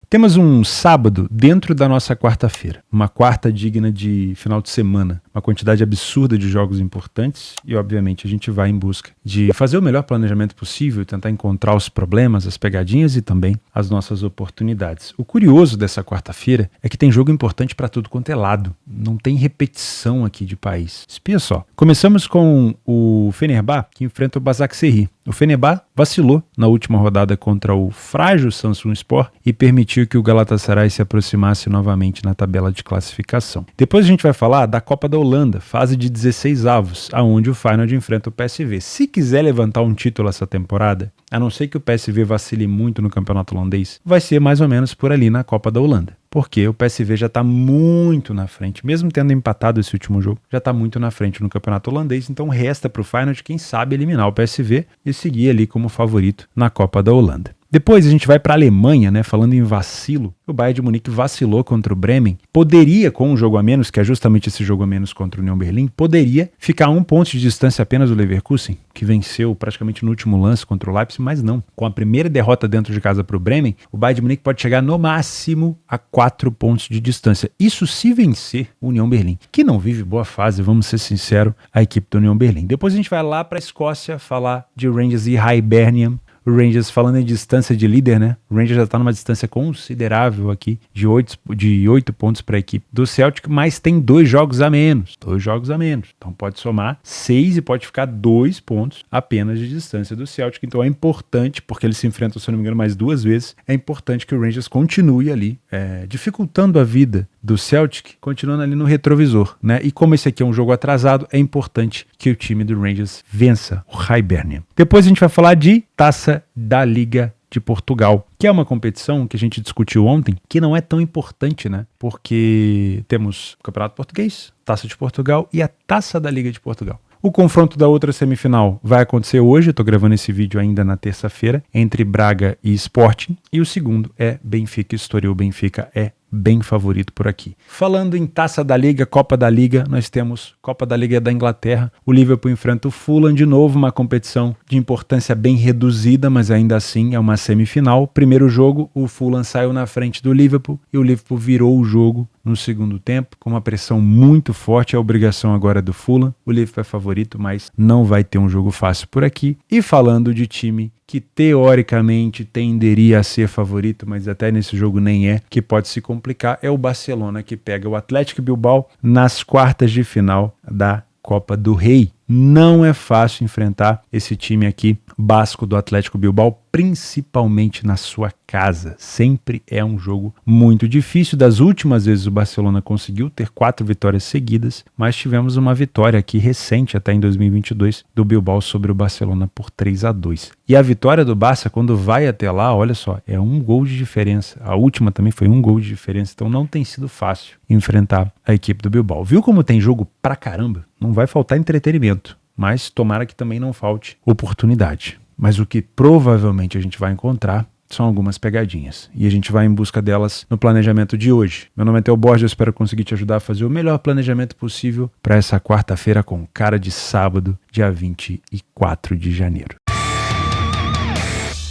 Temos um sábado dentro da nossa quarta-feira, uma quarta digna de final de semana, uma quantidade absurda de jogos importantes e, obviamente, a gente vai em busca de fazer o melhor planejamento possível, tentar encontrar os problemas, as pegadinhas e também as nossas oportunidades. O curioso dessa quarta-feira é que tem jogo importante para tudo quanto é lado, não tem repetição aqui de país. Espia só, começamos com o Fenerbahçe, que enfrenta o Başakşehir. O Fenerbahçe vacilou na última rodada contra o frágil Samsunspor e permitiu que o Galatasaray se aproximasse novamente na tabela de classificação. Depois a gente vai falar da Copa da Holanda, fase de 16avos, aonde o Feyenoord enfrenta o PSV. Se quiser levantar um título essa temporada, a não ser que o PSV vacile muito no campeonato holandês, vai ser mais ou menos por ali na Copa da Holanda. Porque o PSV já está muito na frente, mesmo tendo empatado esse último jogo, já está muito na frente no campeonato holandês, então resta para o Feyenoord, quem sabe, eliminar o PSV e seguir ali como favorito na Copa da Holanda. Depois a gente vai para a Alemanha, né? Falando em vacilo, o Bayern de Munique vacilou contra o Bremen, poderia, com um jogo a menos, que é justamente esse jogo a menos contra o União Berlim, poderia ficar a 1 ponto de distância apenas do Leverkusen, que venceu praticamente no último lance contra o Leipzig, mas não. Com a primeira derrota dentro de casa para o Bremen, o Bayern de Munique pode chegar no máximo a 4 pontos de distância. Isso se vencer o União Berlim, que não vive boa fase, vamos ser sinceros, a equipe do União Berlim. Depois a gente vai lá para a Escócia falar de Rangers e Hibernian. O Rangers, falando em distância de líder, né? O Rangers já está numa distância considerável aqui, de 8 pontos para a equipe do Celtic, mas tem 2 jogos a menos. 2 jogos a menos. Então pode somar 6 e pode ficar 2 pontos apenas de distância do Celtic. Então é importante, porque eles se enfrentam, se não me engano, mais 2 vezes, é importante que o Rangers continue ali, dificultando a vida do Celtic, continuando ali no retrovisor, né? E como esse aqui é um jogo atrasado, é importante que o time do Rangers vença o Hibernian. Depois a gente vai falar de Taça da Liga de Portugal, que é uma competição que a gente discutiu ontem, que não é tão importante, né? Porque temos o Campeonato Português, Taça de Portugal e a Taça da Liga de Portugal. O confronto da outra semifinal vai acontecer hoje, eu estou gravando esse vídeo ainda na terça-feira, entre Braga e Sporting, e o segundo é Benfica e Estoril. Benfica é bem favorito por aqui. Falando em Taça da Liga, Copa da Liga, nós temos Copa da Liga da Inglaterra, o Liverpool enfrenta o Fulham, de novo uma competição de importância bem reduzida, mas ainda assim é uma semifinal. Primeiro jogo, o Fulham saiu na frente do Liverpool e o Liverpool virou o jogo no segundo tempo, com uma pressão muito forte, a obrigação agora é do Fulham. O Liverpool é favorito, mas não vai ter um jogo fácil por aqui. E falando de time que teoricamente tenderia a ser favorito, mas até nesse jogo nem é, que pode se complicar, é o Barcelona, que pega o Atlético Bilbao nas quartas de final da Copa do Rei. Não é fácil enfrentar esse time aqui, basco do Atlético Bilbao, principalmente na sua casa. Sempre é um jogo muito difícil. Das últimas vezes o Barcelona conseguiu ter 4 vitórias seguidas, mas tivemos uma vitória aqui recente, até em 2022, do Bilbao sobre o Barcelona por 3-2. E a vitória do Barça, quando vai até lá, olha só, é 1 gol de diferença. A última também foi 1 gol de diferença, então não tem sido fácil enfrentar a equipe do Bilbao. Viu como tem jogo pra caramba? Não vai faltar entretenimento, mas tomara que também não falte oportunidade. Mas o que provavelmente a gente vai encontrar são algumas pegadinhas. E a gente vai em busca delas no planejamento de hoje. Meu nome é Theo Borges, eu espero conseguir te ajudar a fazer o melhor planejamento possível para essa quarta-feira com cara de sábado, dia 24 de janeiro.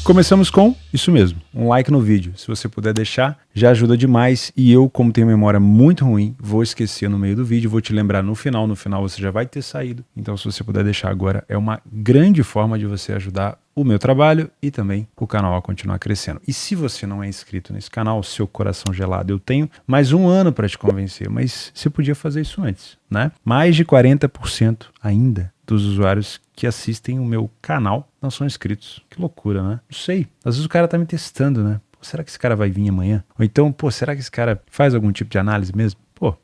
Começamos com isso mesmo, um like no vídeo. Se você puder deixar, já ajuda demais. E eu, como tenho memória muito ruim, vou esquecer no meio do vídeo, vou te lembrar no final você já vai ter saído. Então, se você puder deixar agora, é uma grande forma de você ajudar o meu trabalho e também o canal a continuar crescendo. E se você não é inscrito nesse canal, seu coração gelado, eu tenho mais 1 ano para te convencer, mas você podia fazer isso antes, né? Mais de 40% ainda dos usuários que assistem o meu canal não são inscritos. Que loucura, né? Não sei. Às vezes o cara tá me testando, né? Pô, será que esse cara vai vir amanhã? Ou então, será que esse cara faz algum tipo de análise mesmo?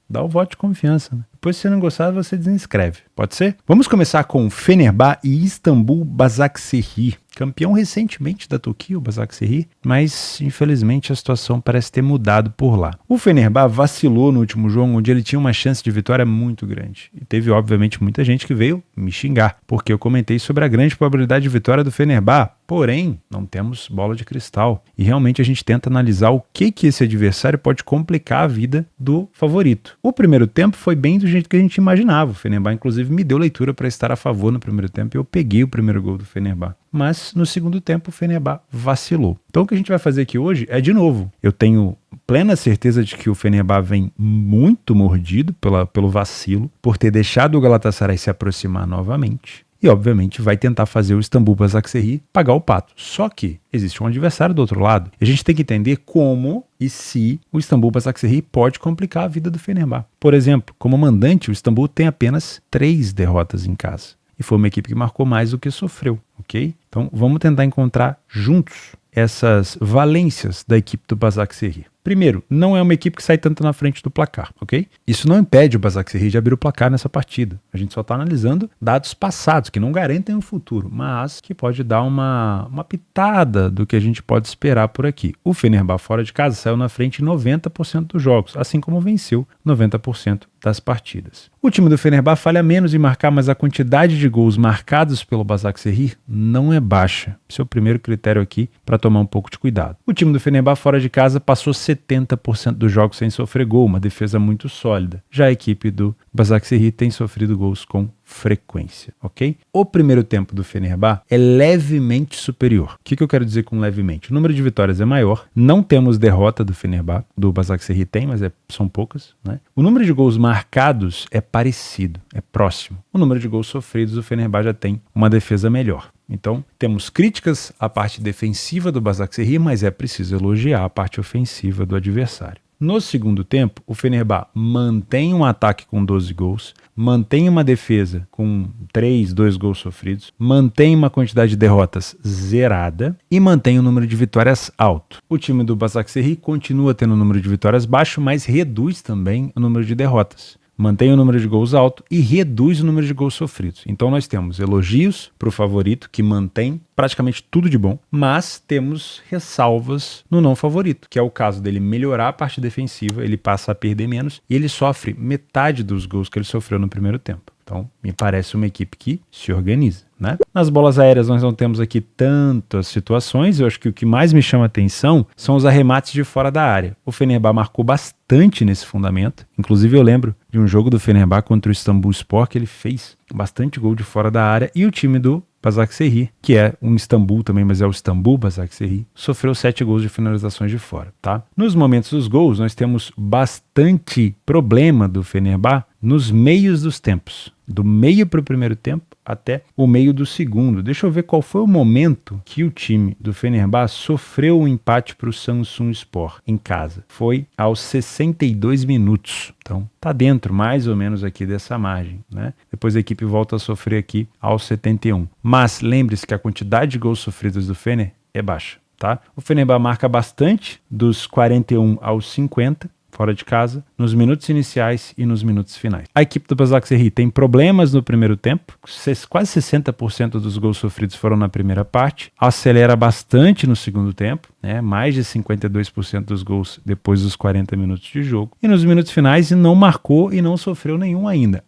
Dá o voto de confiança, né? Depois, se você não gostar, você desinscreve. Pode ser? Vamos começar com Fenerbahçe e Istambul Başakşehir. Campeão recentemente da Turquia, o Başakşehir, mas infelizmente a situação parece ter mudado por lá. O Fenerbahçe vacilou no último jogo, onde ele tinha uma chance de vitória muito grande. E teve, obviamente, muita gente que veio me xingar, porque eu comentei sobre a grande probabilidade de vitória do Fenerbahçe. Porém, não temos bola de cristal. E realmente a gente tenta analisar o que esse adversário pode complicar a vida do favorito. O primeiro tempo foi bem do jeito que a gente imaginava. O Fenerbahçe, inclusive, me deu leitura para estar a favor no primeiro tempo e eu peguei o primeiro gol do Fenerbahçe. mas no segundo tempo o Fenerbahçe vacilou. Então o que a gente vai fazer aqui hoje é, de novo, eu tenho plena certeza de que o Fenerbahçe vem muito mordido pelo vacilo, por ter deixado o Galatasaray se aproximar novamente. E, obviamente, vai tentar fazer o Istambul Basaksehir pagar o pato. Só que existe um adversário do outro lado. E a gente tem que entender como e se o Istambul Basaksehir pode complicar a vida do Fenerbahçe. Por exemplo, como mandante, o Istambul tem apenas 3 derrotas em casa. E foi uma equipe que marcou mais do que sofreu, ok? Então, vamos tentar encontrar juntos essas valências da equipe do Basaksehir. Primeiro, não é uma equipe que sai tanto na frente do placar, ok? Isso não impede o Basaksehir de abrir o placar nessa partida. A gente só está analisando dados passados, que não garantem o futuro, mas que pode dar uma pitada do que a gente pode esperar por aqui. O Fenerbahçe fora de casa saiu na frente em 90% dos jogos, assim como venceu 90% das partidas. O time do Fenerbahçe falha menos em marcar, mas a quantidade de gols marcados pelo Basaksehir não é baixa. Esse é o primeiro critério aqui para tomar um pouco de cuidado. O time do Fenerbahçe fora de casa passou 70% dos jogos sem sofrer gol, uma defesa muito sólida. Já a equipe do Basaksehir tem sofrido gols com frequência, ok? O primeiro tempo do Fenerbahçe é levemente superior. O que eu quero dizer com levemente? O número de vitórias é maior, não temos derrota do Fenerbahçe, do Basaksehir tem, mas são poucas, né? O número de gols marcados é parecido, é próximo. O número de gols sofridos, o Fenerbahçe já tem uma defesa melhor. Então, temos críticas à parte defensiva do Basaksehir, mas é preciso elogiar a parte ofensiva do adversário. No segundo tempo, o Fenerbahçe mantém um ataque com 12 gols, mantém uma defesa com 2 gols sofridos, mantém uma quantidade de derrotas zerada e mantém o número de vitórias alto. O time do Basaksehir continua tendo um número de vitórias baixo, mas reduz também o número de derrotas. Mantém o número de gols alto e reduz o número de gols sofridos. Então nós temos elogios para o favorito, que mantém praticamente tudo de bom, mas temos ressalvas no não favorito, que é o caso dele melhorar a parte defensiva, ele passa a perder menos e ele sofre metade dos gols que ele sofreu no primeiro tempo. Então, me parece uma equipe que se organiza, né? Nas bolas aéreas nós não temos aqui tantas situações, eu acho que o que mais me chama a atenção são os arremates de fora da área. O Fenerbahçe marcou bastante nesse fundamento, inclusive eu lembro de um jogo do Fenerbahçe contra o Istanbulspor que ele fez bastante gol de fora da área e o time do Basaksehir, que é um Istambul também, mas é o Istambul Basaksehir, sofreu 7 gols de finalizações de fora, tá? Nos momentos dos gols, nós temos bastante problema do Fenerbahçe nos meios dos tempos, do meio para o primeiro tempo até o meio do segundo. Deixa eu ver qual foi o momento que o time do Fenerbahçe sofreu um empate para o Samsunspor em casa. Foi aos 62 minutos. Então, tá dentro mais ou menos aqui dessa margem, né? Depois a equipe volta a sofrer aqui aos 71. Mas lembre-se que a quantidade de gols sofridos do Fener é baixa, tá? O Fenerbahçe marca bastante dos 41 aos 50, fora de casa, nos minutos iniciais e nos minutos finais. A equipe do Basaksehir tem problemas no primeiro tempo, quase 60% dos gols sofridos foram na primeira parte, acelera bastante no segundo tempo, né? Mais de 52% dos gols depois dos 40 minutos de jogo, e nos minutos finais não marcou e não sofreu nenhum ainda.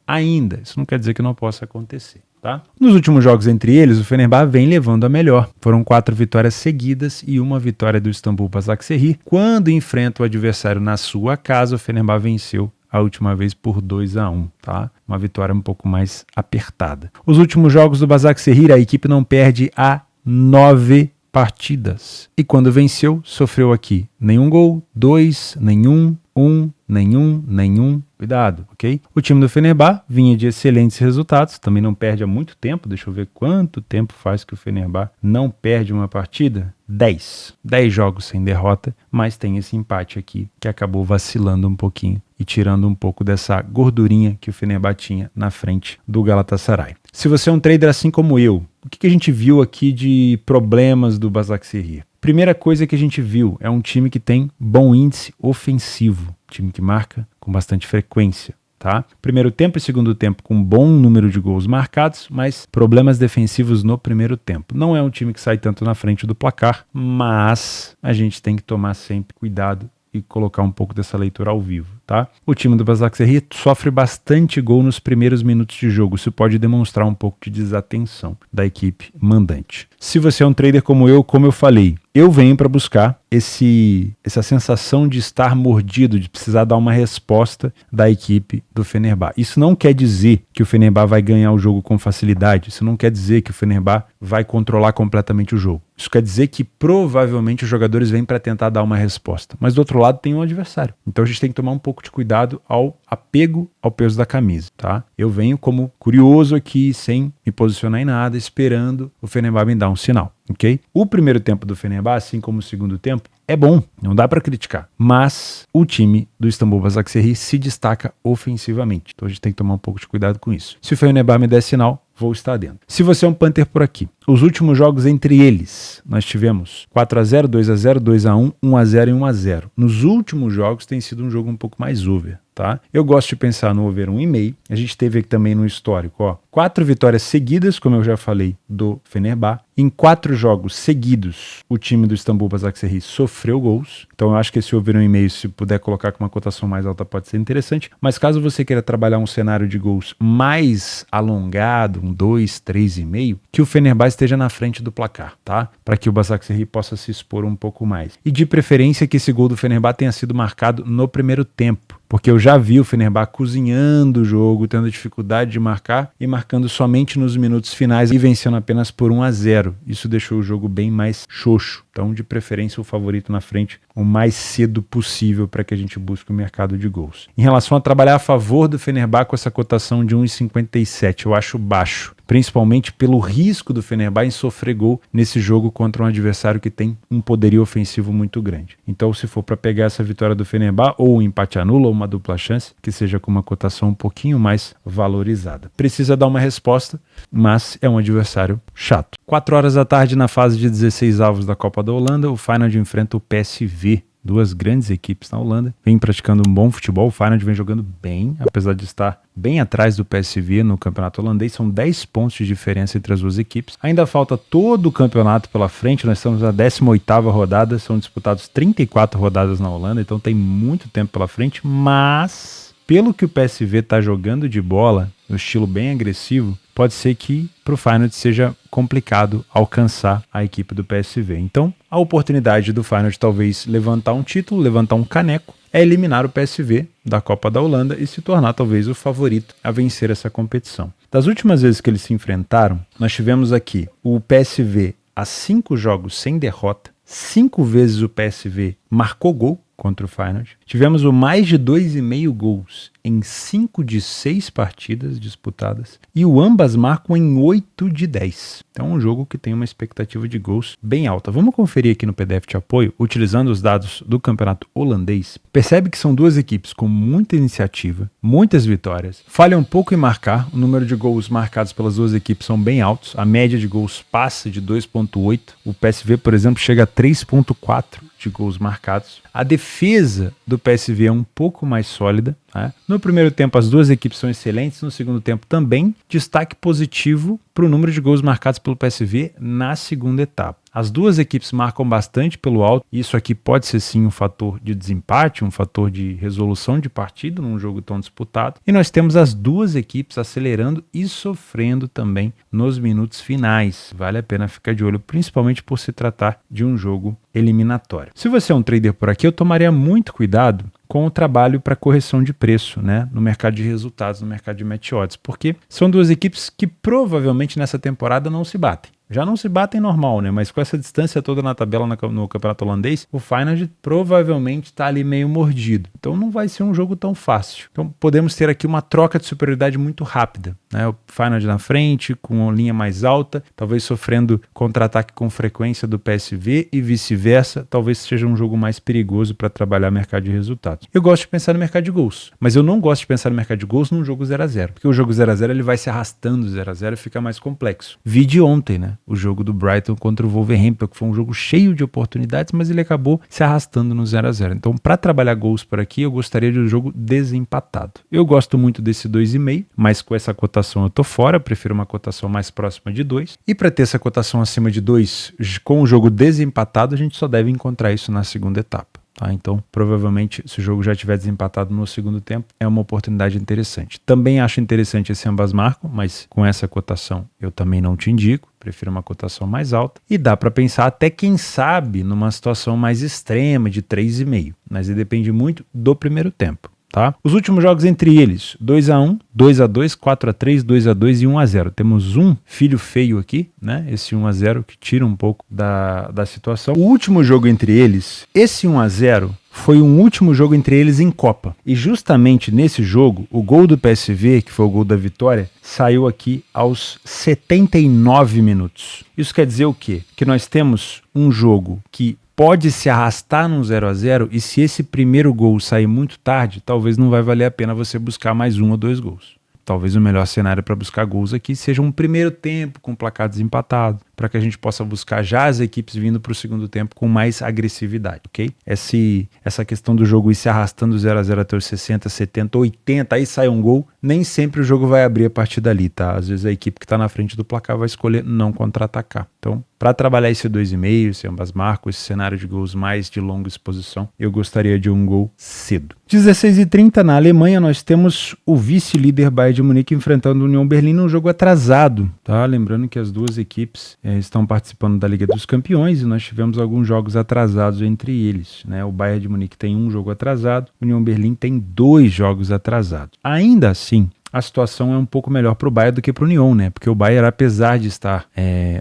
Isso não quer dizer que não possa acontecer. Tá? Nos últimos jogos entre eles, o Fenerbahçe vem levando a melhor. Foram 4 vitórias seguidas e uma vitória do Istambul Basaksehir. Quando enfrenta o adversário na sua casa, o Fenerbahçe venceu a última vez por 2-1, tá? Uma vitória um pouco mais apertada. Os últimos jogos do Basaksehir, a equipe não perde há 9 partidas. E quando venceu, sofreu aqui nenhum gol, 2, nenhum, 1, nenhum. Cuidado, ok? O time do Fenerbahçe vinha de excelentes resultados, também não perde há muito tempo. Deixa eu ver quanto tempo faz que o Fenerbahçe não perde uma partida. 10 jogos sem derrota, mas tem esse empate aqui que acabou vacilando um pouquinho e tirando um pouco dessa gordurinha que o Fenerbahçe tinha na frente do Galatasaray. Se você é um trader assim como eu, o que a gente viu aqui de problemas do Basaksehir? Primeira coisa que a gente viu é um time que tem bom índice ofensivo, time que marca com bastante frequência, tá? Primeiro tempo e segundo tempo com bom número de gols marcados, mas problemas defensivos no primeiro tempo. Não é um time que sai tanto na frente do placar, mas a gente tem que tomar sempre cuidado e colocar um pouco dessa leitura ao vivo, tá? O time do Basaksehir sofre bastante gol nos primeiros minutos de jogo. Isso pode demonstrar um pouco de desatenção da equipe mandante. Se você é um trader como eu falei, eu venho para buscar essa sensação de estar mordido, de precisar dar uma resposta da equipe do Fenerbahçe. Isso não quer dizer que o Fenerbahçe vai ganhar o jogo com facilidade, isso não quer dizer que o Fenerbahçe vai controlar completamente o jogo. Isso quer dizer que provavelmente os jogadores vêm para tentar dar uma resposta. Mas do outro lado tem um adversário. Então a gente tem que tomar um pouco de cuidado ao apego ao peso da camisa, tá? Eu venho como curioso aqui, sem me posicionar em nada, esperando o Fenerbahçe me dar um sinal, ok? O primeiro tempo do Fenerbahçe, assim como o segundo tempo, é bom, não dá para criticar. Mas o time do Istanbul Basaksehir se destaca ofensivamente. Então a gente tem que tomar um pouco de cuidado com isso. Se o Fenerbahçe me der sinal, vou estar dentro. Se você é um Panther por aqui, os últimos jogos entre eles, nós tivemos 4-0, 2-0, 2-1, 1-0 e 1-0. Nos últimos jogos tem sido um jogo um pouco mais over, tá? Eu gosto de pensar no over 1,5. A gente teve aqui também no histórico, ó, 4 vitórias seguidas, como eu já falei, do Fenerbahçe. Em 4 jogos seguidos, o time do Istanbul Basaksehir sofreu gols. Então eu acho que esse over 1,5, se puder colocar com uma cotação mais alta, pode ser interessante. Mas caso você queira trabalhar um cenário de gols mais alongado, um 2, 3,5, que o Fenerbahçe esteja na frente do placar, tá? Para que o Basaksehir possa se expor um pouco mais. E de preferência que esse gol do Fenerbahçe tenha sido marcado no primeiro tempo. Porque eu já vi o Fenerbahçe cozinhando o jogo, tendo dificuldade de marcar e marcando somente nos minutos finais e vencendo apenas por 1-0. Isso deixou o jogo bem mais xoxo. Então, de preferência, o favorito na frente o mais cedo possível para que a gente busque o mercado de gols. Em relação a trabalhar a favor do Fenerbahçe com essa cotação de 1,57, eu acho baixo. Principalmente pelo risco do Fenerbahçe em sofrer gol nesse jogo contra um adversário que tem um poderio ofensivo muito grande. Então, se for para pegar essa vitória do Fenerbahçe, ou um empate anula, ou uma dupla chance, que seja com uma cotação um pouquinho mais valorizada. Precisa dar uma resposta, mas é um adversário chato. 4 horas da tarde, na fase de 16 avos da Copa da Holanda, o Feyenoord enfrenta o PSV. Duas grandes equipes na Holanda, vem praticando um bom futebol, o Feyenoord vem jogando bem, apesar de estar bem atrás do PSV no campeonato holandês, são 10 pontos de diferença entre as duas equipes. Ainda falta todo o campeonato pela frente, nós estamos na 18ª rodada, são disputados 34 rodadas na Holanda, então tem muito tempo pela frente, mas pelo que o PSV está jogando de bola, no estilo bem agressivo, pode ser que para o Feyenoord seja complicado alcançar a equipe do PSV. Então, a oportunidade do Feyenoord talvez levantar um título, levantar um caneco, é eliminar o PSV da Copa da Holanda e se tornar talvez o favorito a vencer essa competição. Das últimas vezes que eles se enfrentaram, nós tivemos aqui o PSV a 5 jogos sem derrota, 5 vezes o PSV marcou gol contra o Feyenoord. Tivemos o mais de 2,5 gols em 5 de 6 partidas disputadas e o ambas marcam em 8 de 10. Então é um jogo que tem uma expectativa de gols bem alta. Vamos conferir aqui no PDF de apoio, utilizando os dados do campeonato holandês. Percebe que são duas equipes com muita iniciativa, muitas vitórias, falham um pouco em marcar, o número de gols marcados pelas duas equipes são bem altos, a média de gols passa de 2,8, o PSV, por exemplo, chega a 3,4 de gols marcados. A defesa do PSV é um pouco mais sólida, né? No primeiro tempo as duas equipes são excelentes, no segundo tempo também. Destaque positivo para o número de gols marcados pelo PSV na segunda etapa. As duas equipes marcam bastante pelo alto, isso aqui pode ser sim um fator de desempate, um fator de resolução de partida num jogo tão disputado. E nós temos as duas equipes acelerando e sofrendo também nos minutos finais. Vale a pena ficar de olho, principalmente por se tratar de um jogo eliminatório. Se você é um trader por aqui, eu tomaria muito cuidado com o trabalho para correção de preço, né, no mercado de resultados, no mercado de match odds, porque são duas equipes que provavelmente nessa temporada não se batem. Já não se batem normal, né? Mas com essa distância toda na tabela no campeonato holandês, o Feyenoord provavelmente está ali meio mordido. Então não vai ser um jogo tão fácil. Então podemos ter aqui uma troca de superioridade muito rápida, né? O Feyenoord na frente, com uma linha mais alta, talvez sofrendo contra-ataque com frequência do PSV e vice-versa. Talvez seja um jogo mais perigoso para trabalhar mercado de resultados. Eu gosto de pensar no mercado de gols, mas eu não gosto de pensar no mercado de gols num jogo 0-0, porque o jogo 0-0 ele vai se arrastando 0-0 e fica mais complexo. Vi de ontem, né? O jogo do Brighton contra o Wolverhampton, que foi um jogo cheio de oportunidades, mas ele acabou se arrastando no 0-0. Então, para trabalhar gols por aqui, eu gostaria de um jogo desempatado. Eu gosto muito desse 2,5, mas com essa cotação eu tô fora, eu prefiro uma cotação mais próxima de 2. E para ter essa cotação acima de 2, com o jogo desempatado, a gente só deve encontrar isso na segunda etapa. tá? Então, provavelmente, se o jogo já tiver desempatado no segundo tempo, é uma oportunidade interessante. Também acho interessante esse ambas marcam, mas com essa cotação eu também não te indico. Prefiro uma cotação mais alta. E dá para pensar até, quem sabe, numa situação mais extrema de 3,5. Mas depende muito do primeiro tempo. Tá? Os últimos jogos entre eles, 2-1, 2-2, 4-3, 2-2 e 1-0. Temos um filho feio aqui, né? Esse 1-0 que tira um pouco da situação. O último jogo entre eles, esse 1-0, foi um último jogo entre eles em Copa. E justamente nesse jogo, o gol do PSV, que foi o gol da vitória, saiu aqui aos 79 minutos. Isso quer dizer o quê? Que nós temos um jogo que pode se arrastar num 0-0 e se esse primeiro gol sair muito tarde, talvez não vai valer a pena você buscar mais 1 ou 2 gols. Talvez o melhor cenário para buscar gols aqui seja um primeiro tempo com placar desempatado, para que a gente possa buscar já as equipes vindo para o segundo tempo com mais agressividade, ok? Essa questão do jogo ir se arrastando 0-0 até os 60, 70, 80, aí sai um gol, nem sempre o jogo vai abrir a partir dali, tá? Às vezes a equipe que está na frente do placar vai escolher não contra-atacar. Então, para trabalhar esse 2,5, esse ambas marcam, esse cenário de gols mais de longa exposição, eu gostaria de um gol cedo. 16h30, na Alemanha, nós temos o vice-líder Bayern de Munique enfrentando o União Berlim num jogo atrasado, tá? Lembrando que as duas equipes estão participando da Liga dos Campeões e nós tivemos alguns jogos atrasados entre eles, né? O Bayern de Munique tem um jogo atrasado, o União Berlim tem 2 jogos atrasados. Ainda assim, a situação é um pouco melhor para o Bayern do que para o União, né? Porque o Bayern, apesar de estar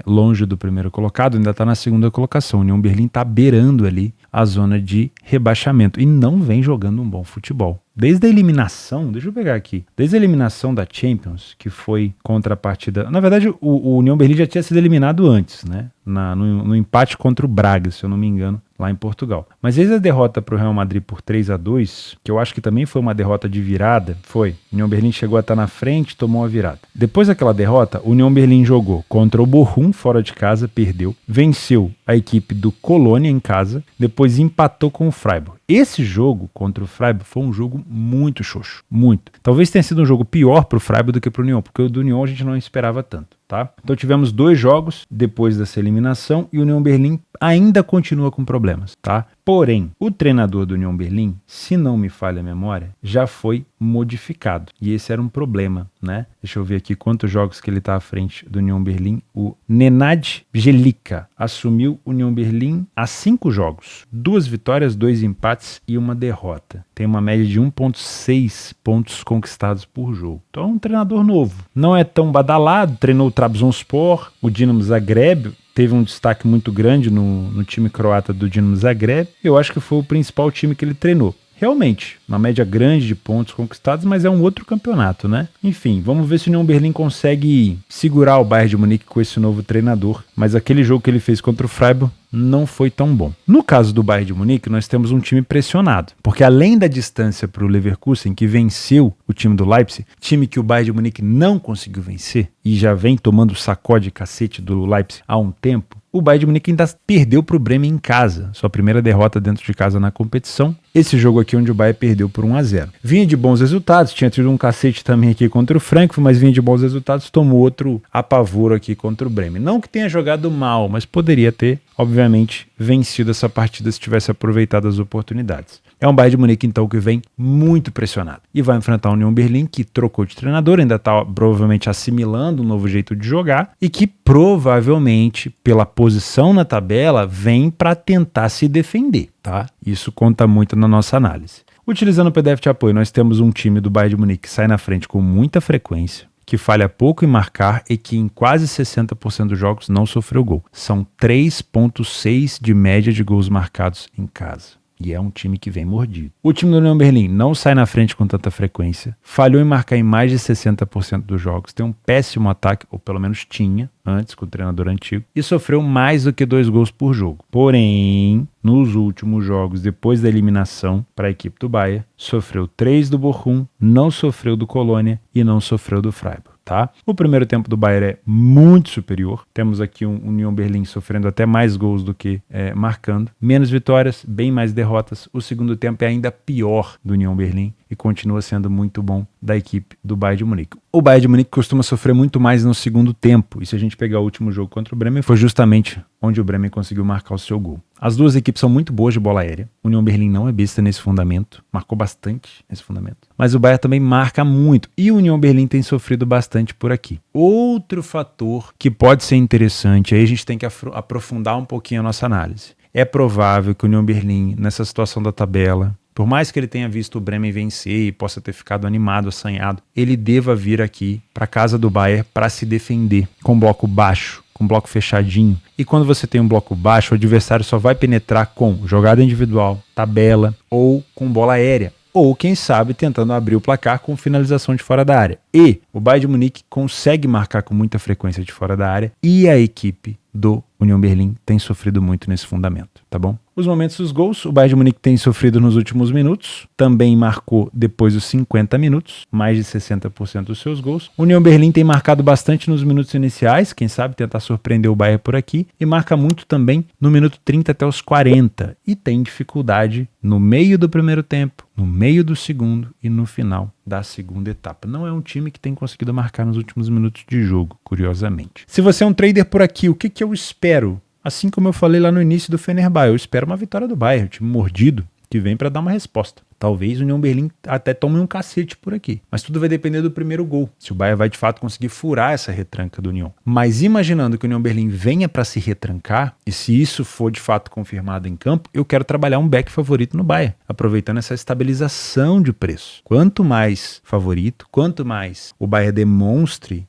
longe do primeiro colocado, ainda está na segunda colocação. O União Berlim está beirando ali a zona de rebaixamento e não vem jogando um bom futebol. Desde a eliminação, deixa eu pegar aqui, desde a eliminação da Champions, que foi contra a partida... Na verdade, o União Berlim já tinha sido eliminado antes, né? No empate contra o Braga, se eu não me engano, lá em Portugal. Mas desde a derrota para o Real Madrid por 3-2, que eu acho que também foi uma derrota de virada, foi. O União Berlim chegou a estar na frente, tomou a virada. Depois daquela derrota, o União Berlim jogou contra o Bochum, fora de casa, perdeu. Venceu a equipe do Colônia em casa, depois empatou com o Freiburg. Esse jogo contra o Freiburg foi um jogo muito xoxo, muito. Talvez tenha sido um jogo pior para o Freiburg do que para o União, porque o do União a gente não esperava tanto, tá? Então tivemos 2 jogos depois dessa eliminação e o União Berlim ainda continua com problemas, tá? Porém, o treinador do União Berlim, se não me falha a memória, já foi modificado. E esse era um problema, né? Deixa eu ver aqui quantos jogos que ele está à frente do União Berlim. O Nenad Bjelica assumiu o União Berlim há 5 jogos. 2 vitórias, 2 empates e 1 derrota. Tem uma média de 1,6 pontos conquistados por jogo. Então é um treinador novo. Não é tão badalado, treinou o Trabzonspor, o Dinamo Zagreb, teve um destaque muito grande no time croata do Dinamo Zagreb. Eu acho que foi o principal time que ele treinou. Realmente, uma média grande de pontos conquistados, mas é um outro campeonato, né? Enfim, vamos ver se o União Berlim consegue segurar o Bayern de Munique com esse novo treinador. Mas aquele jogo que ele fez contra o Freiburg não foi tão bom. No caso do Bayern de Munique, nós temos um time pressionado, porque além da distância para o Leverkusen, que venceu o time do Leipzig, time que o Bayern de Munique não conseguiu vencer e já vem tomando sacode cacete do Leipzig há um tempo, o Bayern de Munique ainda perdeu para o Bremen em casa, sua primeira derrota dentro de casa na competição. Esse jogo aqui onde o Bayern perdeu por 1-0. Vinha de bons resultados, tinha tido um cacete também aqui contra o Frankfurt, mas vinha de bons resultados, tomou outro apavoro aqui contra o Bremen. Não que tenha jogado mal, mas poderia ter, obviamente, vencido essa partida se tivesse aproveitado as oportunidades. É um Bayern de Munique, então, que vem muito pressionado. E vai enfrentar a União Berlim, que trocou de treinador, ainda está provavelmente assimilando um novo jeito de jogar, e que provavelmente, pela posição na tabela, vem para tentar se defender, tá? Isso conta muito na nossa análise. Utilizando o PDF de apoio, nós temos um time do Bayern de Munique que sai na frente com muita frequência, que falha pouco em marcar e que em quase 60% dos jogos não sofreu gol. São 3,6 de média de gols marcados em casa. E é um time que vem mordido. O time do União Berlim não sai na frente com tanta frequência, falhou em marcar em mais de 60% dos jogos, tem um péssimo ataque, ou pelo menos tinha, antes com o treinador antigo, e sofreu mais do que 2 gols por jogo. Porém, nos últimos jogos, depois da eliminação para a equipe do Bayern, sofreu 3 do Bochum, não sofreu do Colônia e não sofreu do Freiburg. Tá? O primeiro tempo do Bayern é muito superior. Temos aqui um União Berlim sofrendo até mais gols do que marcando. Menos vitórias, bem mais derrotas. O segundo tempo é ainda pior do União Berlim. e continua sendo muito bom da equipe do Bayern de Munique. O Bayern de Munique costuma sofrer muito mais no segundo tempo, e se a gente pegar o último jogo contra o Bremen, foi justamente onde o Bremen conseguiu marcar o seu gol. As duas equipes são muito boas de bola aérea. O União Berlim não é besta nesse fundamento, marcou bastante nesse fundamento. Mas o Bayern também marca muito, e o União Berlim tem sofrido bastante por aqui. Outro fator que pode ser interessante, aí a gente tem que aprofundar um pouquinho a nossa análise. É provável que o União Berlim, nessa situação da tabela, por mais que ele tenha visto o Bremen vencer e possa ter ficado animado, assanhado, ele deva vir aqui para casa do Bayern para se defender com bloco baixo, com bloco fechadinho. E quando você tem um bloco baixo, o adversário só vai penetrar com jogada individual, tabela ou com bola aérea. Ou, quem sabe, tentando abrir o placar com finalização de fora da área. E o Bayern de Munique consegue marcar com muita frequência de fora da área e a equipe do União Berlim tem sofrido muito nesse fundamento, tá bom? Os momentos dos gols, o Bayern de Munique tem sofrido nos últimos minutos, também marcou depois dos 50 minutos, mais de 60% dos seus gols. O União Berlim tem marcado bastante nos minutos iniciais, quem sabe tentar surpreender o Bayern por aqui, e marca muito também no minuto 30 até os 40, e tem dificuldade no meio do primeiro tempo, no meio do segundo e no final da segunda etapa. Não é um time que tem conseguido marcar nos últimos minutos de jogo, curiosamente. Se você é um trader por aqui, o que eu espero? Assim como eu falei lá no início do Fenerbahçe, eu espero uma vitória do Bayern, time mordido, que vem para dar uma resposta. Talvez o União Berlim até tome um cacete por aqui. Mas tudo vai depender do primeiro gol. Se o Bayern vai de fato conseguir furar essa retranca do União. Mas imaginando que o União Berlim venha para se retrancar, e se isso for de fato confirmado em campo, eu quero trabalhar um back favorito no Bayern, aproveitando essa estabilização de preço. Quanto mais favorito, quanto mais o Bayern demonstre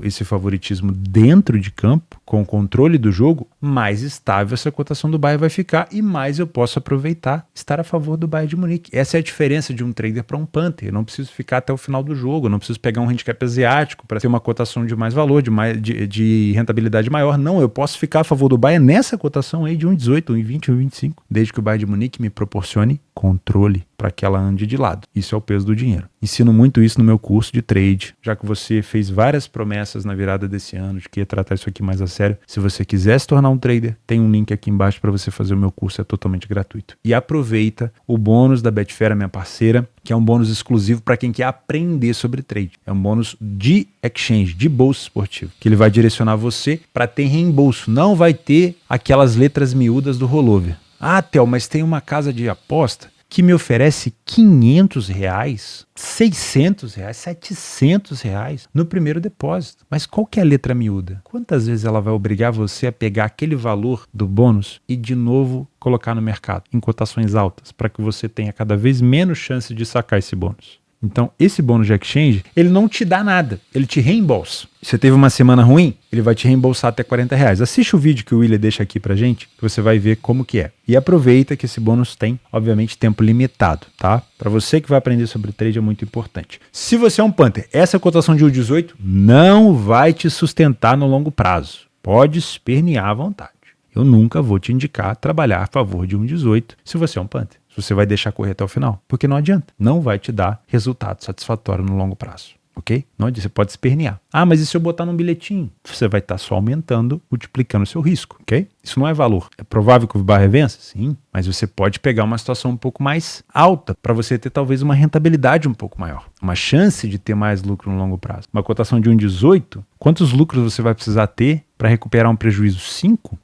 esse favoritismo dentro de campo, com o controle do jogo, mais estável essa cotação do Bayern vai ficar e mais eu posso aproveitar estar a favor do Bayern de Munique. Essa é a diferença de um trader para um punter. Eu não preciso ficar até o final do jogo, eu não preciso pegar um handicap asiático para ter uma cotação de mais valor, de rentabilidade maior. Não, eu posso ficar a favor do Bayern nessa cotação aí de 1,18, 1,20, 1,25, desde que o Bayern de Munique me proporcione controle para que ela ande de lado. Isso é o peso do dinheiro. Ensino muito isso no meu curso de trade, já que você fez várias promessas na virada desse ano de que ia tratar isso aqui mais a sério. Se você quiser se tornar um trader, tem um link aqui embaixo para você fazer o meu curso, é totalmente gratuito. E aproveita o bônus da Betfair, minha parceira, que é um bônus exclusivo para quem quer aprender sobre trade. É um bônus de exchange, de bolsa esportiva, que ele vai direcionar você para ter reembolso. Não vai ter aquelas letras miúdas do rollover. Ah, Theo, mas tem uma casa de aposta que me oferece R$500, R$600, R$700 no primeiro depósito. Mas qual que é a letra miúda? Quantas vezes ela vai obrigar você a pegar aquele valor do bônus e de novo colocar no mercado em cotações altas para que você tenha cada vez menos chance de sacar esse bônus? Então, esse bônus de exchange, ele não te dá nada, ele te reembolsa. Você teve uma semana ruim, ele vai te reembolsar até R$40. Assiste o vídeo que o William deixa aqui pra gente, que você vai ver como que é. E aproveita que esse bônus tem, obviamente, tempo limitado, tá? Para você que vai aprender sobre trade é muito importante. Se você é um punter, essa cotação de 1,18 não vai te sustentar no longo prazo. Pode espernear à vontade. Eu nunca vou te indicar trabalhar a favor de 1,18 se você é um punter. Você vai deixar correr até o final, porque não adianta, não vai te dar resultado satisfatório no longo prazo, ok? Não adianta, você pode espernear. Ah, mas e se eu botar num bilhetinho? Você vai estar só aumentando, multiplicando o seu risco, ok? Isso não é valor. É provável que o Bayern vença? Sim, mas você pode pegar uma situação um pouco mais alta para você ter talvez uma rentabilidade um pouco maior, uma chance de ter mais lucro no longo prazo. Uma cotação de 1,18, quantos lucros você vai precisar ter para recuperar um prejuízo? 5?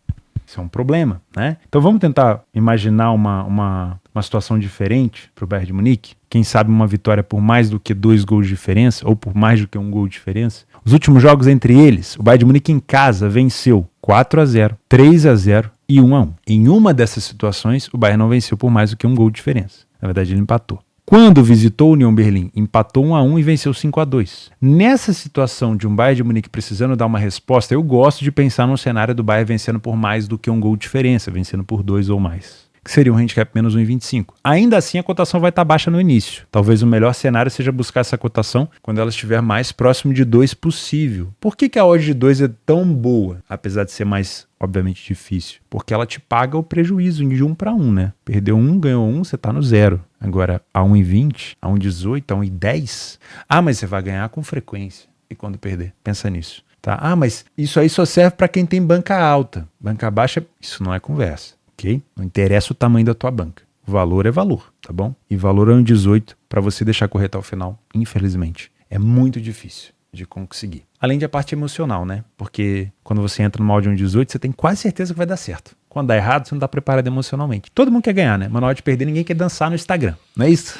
Isso é um problema, né? Então vamos tentar imaginar uma situação diferente para o Bayern de Munique. Quem sabe uma vitória por mais do que 2 gols de diferença ou por mais do que 1 gol de diferença. Os últimos jogos entre eles, o Bayern de Munique em casa venceu 4-0, 3-0 e 1-1. Em uma dessas situações, o Bayern não venceu por mais do que 1 gol de diferença. Na verdade, ele empatou. Quando visitou o União Berlim, empatou 1-1 e venceu 5-2. Nessa situação de um Bayern de Munique precisando dar uma resposta, eu gosto de pensar num cenário do Bayern vencendo por mais do que 1 gol de diferença, vencendo por 2 ou mais, que seria um handicap menos 1,25. Ainda assim, a cotação vai estar baixa no início. Talvez o melhor cenário seja buscar essa cotação quando ela estiver mais próximo de 2 possível. Por que a odd de 2 é tão boa, apesar de ser mais, obviamente, difícil? Porque ela te paga o prejuízo de 1 para 1, né? Perdeu 1, ganhou 1, você está no 0. Agora, a 1,20, a 1,18, a 1,10, mas você vai ganhar com frequência. E quando perder? Pensa nisso. Tá? Mas isso aí só serve para quem tem banca alta. Banca baixa, isso não é conversa. Okay? Não interessa o tamanho da tua banca. valor é valor, tá bom? E valor é 1,18 para você deixar correr até o final, infelizmente. É muito difícil de conseguir. Além de a parte emocional, né? Porque quando você entra numa odd de 1,18, você tem quase certeza que vai dar certo. Quando dá errado, você não tá preparado emocionalmente. Todo mundo quer ganhar, né? Mas na hora de perder, ninguém quer dançar no Instagram. Não é isso?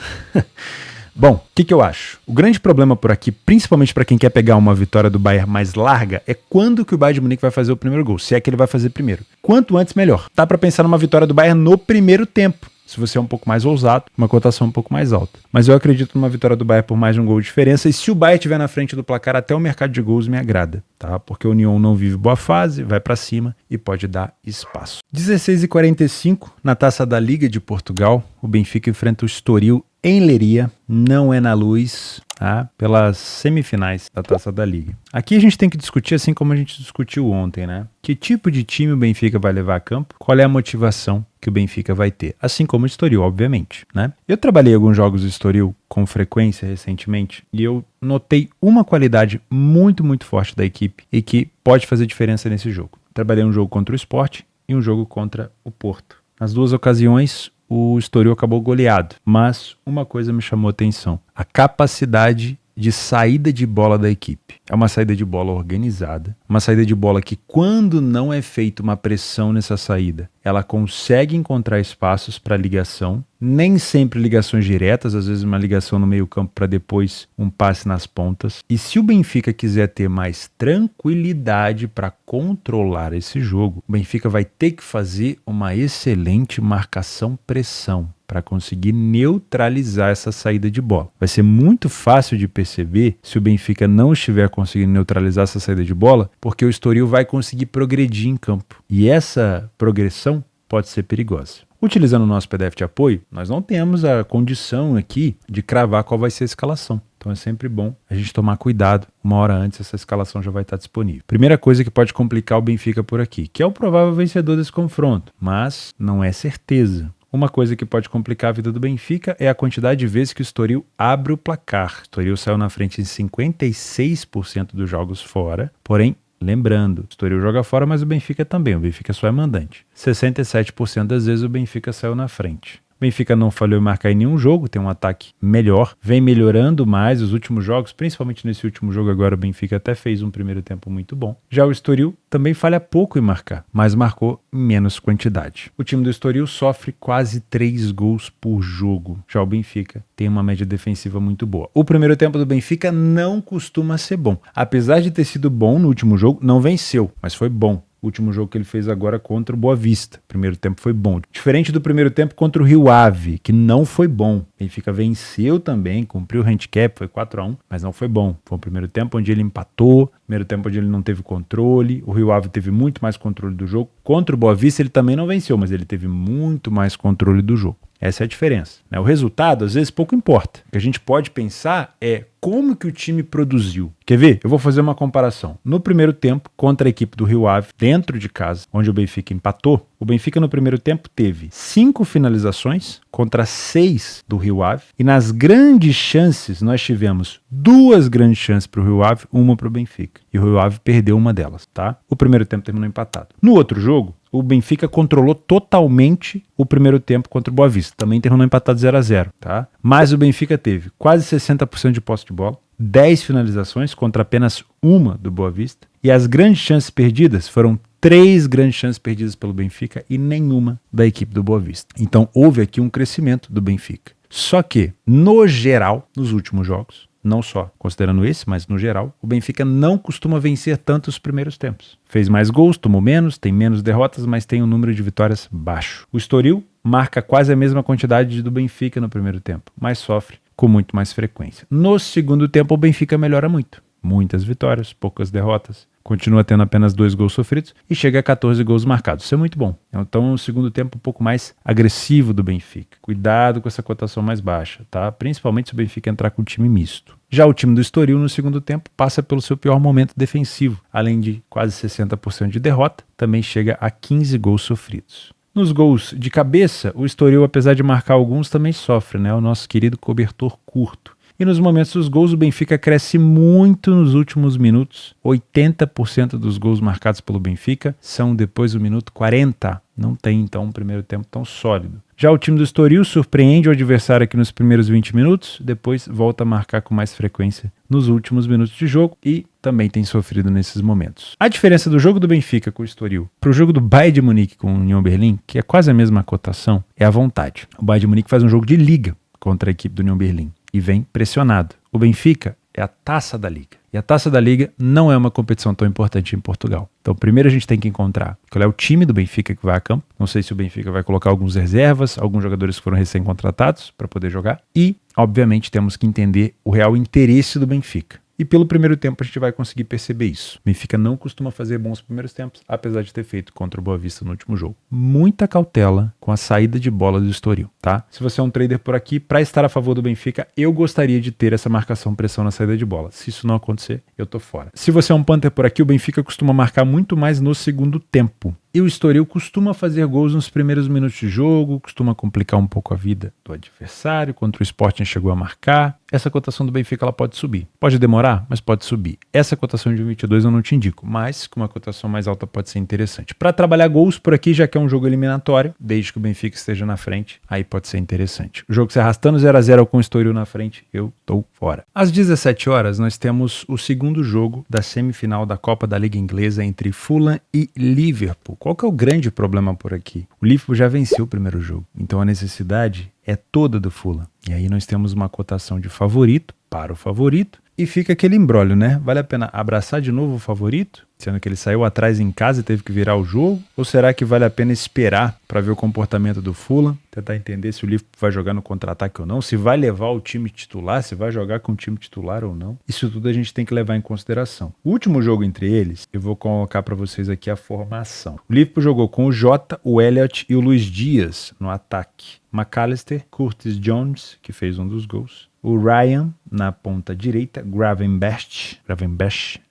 Bom, o que eu acho? O grande problema por aqui, principalmente para quem quer pegar uma vitória do Bayern mais larga, é quando que o Bayern de Munique vai fazer o primeiro gol, se é que ele vai fazer primeiro. Quanto antes, melhor. Dá para pensar numa vitória do Bayern no primeiro tempo, se você é um pouco mais ousado, uma cotação um pouco mais alta. Mas eu acredito numa vitória do Bayern por mais de um gol de diferença, e se o Bayern estiver na frente do placar, até o mercado de gols me agrada, tá? Porque o Union não vive boa fase, vai para cima e pode dar espaço. 16h45, na Taça da Liga de Portugal, o Benfica enfrenta o Estoril em Leiria, não é na Luz, tá? Pelas semifinais da Taça da Liga. Aqui a gente tem que discutir, assim como a gente discutiu ontem, né? Que tipo de time o Benfica vai levar a campo? Qual é a motivação que o Benfica vai ter? Assim como o Estoril, obviamente, né? Eu trabalhei alguns jogos do Estoril com frequência recentemente e eu notei uma qualidade muito, muito forte da equipe e que pode fazer diferença nesse jogo. Trabalhei um jogo contra o Sport e um jogo contra o Porto. Nas duas ocasiões, o Estoril acabou goleado, mas uma coisa me chamou a atenção: a capacidade de saída de bola da equipe. É uma saída de bola organizada, uma saída de bola que, quando não é feita uma pressão nessa saída, ela consegue encontrar espaços para ligação, nem sempre ligações diretas, às vezes uma ligação no meio campo para depois um passe nas pontas. E se o Benfica quiser ter mais tranquilidade para controlar esse jogo, o Benfica vai ter que fazer uma excelente marcação-pressão para conseguir neutralizar essa saída de bola. Vai ser muito fácil de perceber se o Benfica não estiver conseguindo neutralizar essa saída de bola, porque o Estoril vai conseguir progredir em campo. E essa progressão pode ser perigosa. Utilizando o nosso PDF de apoio, nós não temos a condição aqui de cravar qual vai ser a escalação. Então é sempre bom a gente tomar cuidado. Uma hora antes essa escalação já vai estar disponível. Primeira coisa que pode complicar o Benfica por aqui, que é o provável vencedor desse confronto, mas não é certeza. Uma coisa que pode complicar a vida do Benfica é a quantidade de vezes que o Estoril abre o placar. O Estoril saiu na frente em 56% dos jogos fora, porém, lembrando, o Estoril joga fora, mas o Benfica também. O Benfica só é mandante. 67% das vezes o Benfica saiu na frente. O Benfica não falhou em marcar em nenhum jogo, tem um ataque melhor, vem melhorando mais os últimos jogos, principalmente nesse último jogo agora o Benfica até fez um primeiro tempo muito bom. Já o Estoril também falha pouco em marcar, mas marcou em menos quantidade. O time do Estoril sofre quase 3 gols por jogo, já o Benfica tem uma média defensiva muito boa. O primeiro tempo do Benfica não costuma ser bom, apesar de ter sido bom no último jogo, não venceu, mas foi bom. O último jogo que ele fez agora contra o Boa Vista. O primeiro tempo foi bom. Diferente do primeiro tempo contra o Rio Ave, que não foi bom. O Benfica venceu também, cumpriu o handicap, foi 4-1, mas não foi bom. Foi um primeiro tempo onde ele empatou, primeiro tempo onde ele não teve controle. O Rio Ave teve muito mais controle do jogo. Contra o Boa Vista ele também não venceu, mas ele teve muito mais controle do jogo. Essa é a diferença, né? O resultado, às vezes, pouco importa. O que a gente pode pensar é como que o time produziu. Quer ver? Eu vou fazer uma comparação. No primeiro tempo, contra a equipe do Rio Ave, dentro de casa, onde o Benfica empatou, o Benfica no primeiro tempo teve 5 finalizações contra 6 do Rio Ave. E nas grandes chances, nós tivemos 2 grandes chances para o Rio Ave, uma para o Benfica. E o Rio Ave perdeu uma delas, tá? O primeiro tempo terminou empatado. No outro jogo, o Benfica controlou totalmente o primeiro tempo contra o Boa Vista. Também terminou empatado 0-0, tá? Mas o Benfica teve quase 60% de posse de bola, 10 finalizações contra apenas uma do Boa Vista. E as grandes chances perdidas foram 3 grandes chances perdidas pelo Benfica e nenhuma da equipe do Boa Vista. Então houve aqui um crescimento do Benfica. Só que, no geral, nos últimos jogos, não só considerando esse, mas no geral, o Benfica não costuma vencer tanto os primeiros tempos. Fez mais gols, tomou menos, tem menos derrotas, mas tem um número de vitórias baixo. O Estoril marca quase a mesma quantidade do Benfica no primeiro tempo, mas sofre com muito mais frequência. No segundo tempo, o Benfica melhora muito. Muitas vitórias, poucas derrotas. Continua tendo apenas 2 gols sofridos e chega a 14 gols marcados. Isso é muito bom. Então, o segundo tempo um pouco mais agressivo do Benfica. Cuidado com essa cotação mais baixa, tá? Principalmente se o Benfica entrar com o time misto. Já o time do Estoril, no segundo tempo, passa pelo seu pior momento defensivo. Além de quase 60% de derrota, também chega a 15 gols sofridos. Nos gols de cabeça, o Estoril, apesar de marcar alguns, também sofre, né? O nosso querido cobertor curto. E nos momentos dos gols, o Benfica cresce muito nos últimos minutos. 80% dos gols marcados pelo Benfica são depois do minuto 40. Não tem, então, um primeiro tempo tão sólido. Já o time do Estoril surpreende o adversário aqui nos primeiros 20 minutos, depois volta a marcar com mais frequência nos últimos minutos de jogo e também tem sofrido nesses momentos. A diferença do jogo do Benfica com o Estoril para o jogo do Bayern de Munique com o União Berlim, que é quase a mesma cotação, é a vontade. O Bayern de Munique faz um jogo de liga contra a equipe do União Berlim e vem pressionado. O Benfica é a taça da liga. E a Taça da Liga não é uma competição tão importante em Portugal. Então, primeiro a gente tem que encontrar qual é o time do Benfica que vai a campo. Não sei se o Benfica vai colocar alguns reservas, alguns jogadores que foram recém-contratados para poder jogar. E, obviamente, temos que entender o real interesse do Benfica. E pelo primeiro tempo a gente vai conseguir perceber isso. O Benfica não costuma fazer bons primeiros tempos, apesar de ter feito contra o Boa Vista no último jogo. Muita cautela com a saída de bola do Estoril, tá? Se você é um trader por aqui, para estar a favor do Benfica, eu gostaria de ter essa marcação-pressão na saída de bola. Se isso não acontecer, eu tô fora. Se você é um punter por aqui, o Benfica costuma marcar muito mais no segundo tempo. E o Estoril costuma fazer gols nos primeiros minutos de jogo, costuma complicar um pouco a vida do adversário. Contra o Sporting chegou a marcar. Essa cotação do Benfica ela pode subir. Pode demorar, mas pode subir. Essa cotação de 22 eu não te indico, mas com uma cotação mais alta pode ser interessante. Para trabalhar gols por aqui, já que é um jogo eliminatório, desde que o Benfica esteja na frente, aí pode ser interessante. O jogo se arrastando 0-0 com o Estoril na frente, eu tô fora. Às 17 horas nós temos o segundo jogo da semifinal da Copa da Liga Inglesa entre Fulham e Liverpool. Qual que é o grande problema por aqui? O Liverpool já venceu o primeiro jogo, então a necessidade é toda do Fulham. E aí nós temos uma cotação de favorito para o favorito e fica aquele imbróglio, né? Vale a pena abraçar de novo o favorito, sendo que ele saiu atrás em casa e teve que virar o jogo? Ou será que vale a pena esperar para ver o comportamento do Fulham, tentar entender se o Liverpool vai jogar no contra-ataque ou não, se vai levar o time titular, se vai jogar com o time titular ou não? Isso tudo a gente tem que levar em consideração. O último jogo entre eles, eu vou colocar para vocês aqui a formação. O Liverpool jogou com o Jota, o Elliott e o Luiz Dias no ataque. McAllister, Curtis Jones, que fez um dos gols. O Ryan na ponta direita, Gravenberch,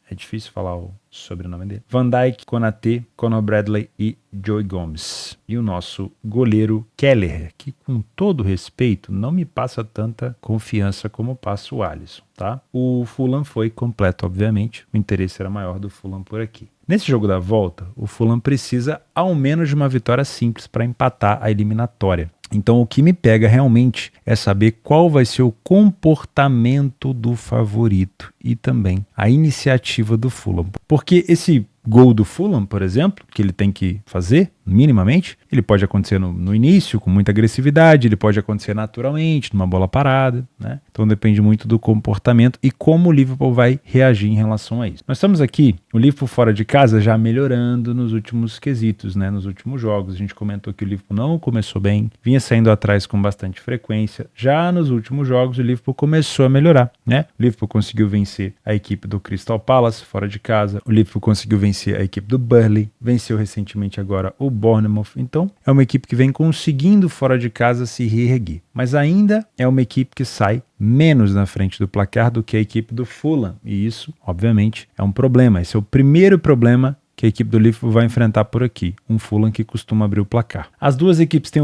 é difícil falar o sobrenome dele. Van Dijk, Konaté, Conor Bradley e Joey Gomes. E o nosso goleiro Kelleher, que com todo respeito não me passa tanta confiança como passa o Alisson, tá? O Fulham foi completo, obviamente. O interesse era maior do Fulham por aqui. Nesse jogo da volta, o Fulham precisa ao menos de uma vitória simples para empatar a eliminatória. Então o que me pega realmente é saber qual vai ser o comportamento do favorito e também a iniciativa do Fulham. Porque esse gol do Fulham, por exemplo, que ele tem que fazer minimamente, ele pode acontecer no início com muita agressividade, ele pode acontecer naturalmente, numa bola parada, né? Então depende muito do comportamento e como o Liverpool vai reagir em relação a isso. Nós estamos aqui, o Liverpool fora de casa já melhorando nos últimos quesitos, né? Nos últimos jogos, a gente comentou que o Liverpool não começou bem, vinha saindo atrás com bastante frequência. Já nos últimos jogos o Liverpool começou a melhorar, né? O Liverpool conseguiu vencer a equipe do Crystal Palace fora de casa, o Liverpool conseguiu vencer a equipe do Burnley, venceu recentemente agora o Bournemouth. Então é uma equipe que vem conseguindo fora de casa se reerguer, mas ainda é uma equipe que sai menos na frente do placar do que a equipe do Fulham, e isso obviamente é um problema. Esse é o primeiro problema que a equipe do Liverpool vai enfrentar por aqui, um Fulham que costuma abrir o placar. As duas equipes têm